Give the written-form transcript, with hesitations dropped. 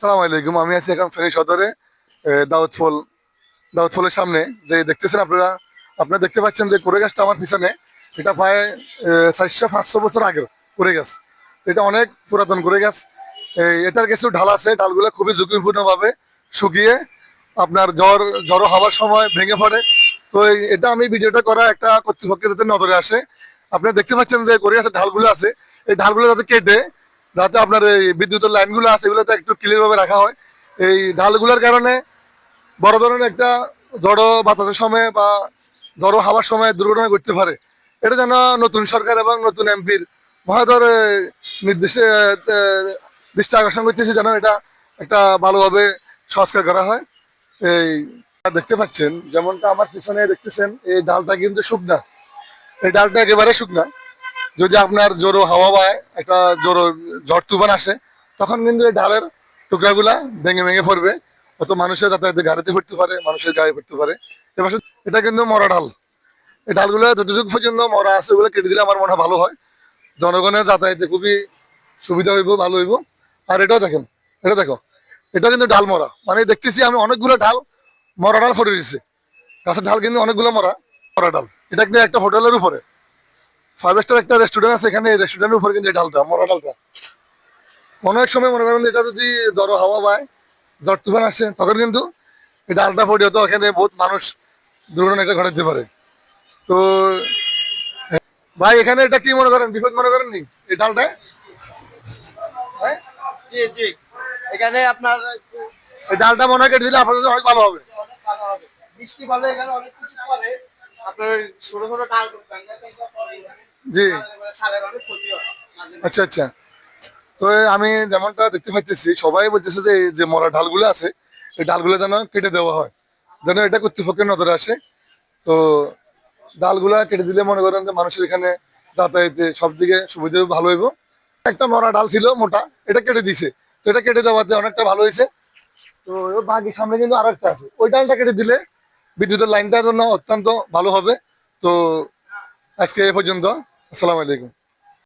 সালাম আলাইকুম। আমি আছি এখন ফেনী সদরে দাউদফল দাউদফলের সামনে যে দেখতেছেন আপনারা দেখতে পাচ্ছেন যে কুড়ে গাছটা আমার পিছনে। এটা প্রায় 400-500 বছর আগের কুড়ে গাছ। এটা অনেক পুরাতন কুড়ে গাছ। এটার কিছু ঢাল আছে, ঢালগুলো খুবই ঝুঁকিপূর্ণভাবে শুকিয়ে আপনার ঝড় হওয়ার সময় ভেঙে পড়ে। তো এটা আমি ভিডিওটা করা একটা কর্তৃপক্ষের যাতে নজরে আসে। আপনারা দেখতে পাচ্ছেন যে কুড়ে গাছের ঢালগুলো আছে, এই ঢালগুলো যাতে কেটে যাতে আপনার এই বিদ্যুতের লাইনগুলো আছে এগুলোতে একটু ক্লিয়ার ভাবে রাখা হয়। এই ঢালগুলোর কারণে বড় ধরনের একটা ঝড়ো বাতাসের সময় বা ঝড়ো হাওয়ার সময় দুর্ঘটনা ঘটতে পারে। এটা যেন নতুন সরকার এবং নতুন এমপির মহোদয়ের নির্দেশে দৃষ্টি আকর্ষণ করতেছে যেন এটা একটা ভালোভাবে সংস্কার করা হয়। এই দেখতে পাচ্ছেন যেমনটা আমার পিছনে দেখতেছেন, এই ডালটা কিন্তু শুকনা। এই ডালটা একেবারে শুকনা। যদি আপনার জোরো হাওয়া বা একটা জোরো ঝড় তুফান আসে তখন কিন্তু এই ডালের টুকরাগুলা ভেঙে ভেঙে পড়বে। হয়তো মানুষের যাতায়াতে গাড়িতে পড়তে পারে, মানুষের গায়ে পড়তে পারে। এবার এটা কিন্তু মরা ডাল। এই ডালগুলো যতটুকু পর্যন্ত মরা আছে ওগুলো কেটে দিলে আমার মনে হয় ভালো হয়। জনগণের যাতায়াতে খুবই সুবিধা হইব, ভালো হইব। আর এটাও দেখেন, এটা দেখো, এটা কিন্তু ডাল মরা। মানে দেখতেছি আমি অনেকগুলো ডাল মরা ডাল পড়ে দিচ্ছে। গাছের ডাল কিন্তু অনেকগুলো মরা মরা ডাল। এটা কিন্তু একটা হোটেলের উপরে 5 স্টার একটা রেস্টুরেন্ট আছে, এখানে রেস্টুরেন্টের উপরে কিন্তু এই ডালটা মরা ডালটা অনেক সময় মনে করেন এটা যদি ঝড়ো হাওয়া পায়, ঝড় তুফান আসে তখন কিন্তু এই ডালটা পড়ে হতো এখানে বহুত মানুষ দুর্ঘটনা এটা ঘটাতে পারে। তো ভাই এখানে এটা কি মনে করেন, বিপদ মনে করেন নি এই ডালটা? হ্যাঁ? জি জি, এখানে আপনার এই ডালটা মনে হয় কেটে দিলে আপনাদের জন্য অনেক ভালো হবে। অনেক ভালো হবে। বৃষ্টি ভালো, এখানে অনেক কিছু পরে আপনার ছোট ছোট ডাল ভাঙা টাঙা পরে, জি, সারের অনেক ক্ষতি হয় মাঝে মাঝে। আচ্ছা আচ্ছা। তো আমি যেমনটা দেখতে পাচ্ছি সবাই বলতেছে যে এই যে মরা ডালগুলো আছে এই ডালগুলো যেন কেটে দেওয়া হয়, যেন এটা কর্তৃপক্ষের নজরে আসে। তো ডালগুলা কেটে দিলে মনে করেন যে মানুষের এখানে যাতায়াতে সব দিকে সুবিধা ভালো হইব। একটা মরা ডাল ছিল মোটা, এটা কেটে দিছে। তো এটা কেটে দেওয়াতে অনেকটা ভালো হয়েছে। তো বাকি সামনে কিন্তু আরো একটা আছে, ওই ডালটা কেটে দিলে বিদ্যুতের লাইনটার জন্য অত্যন্ত ভালো হবে। তো আজকে এ পর্যন্ত। আসসালামু আলাইকুম।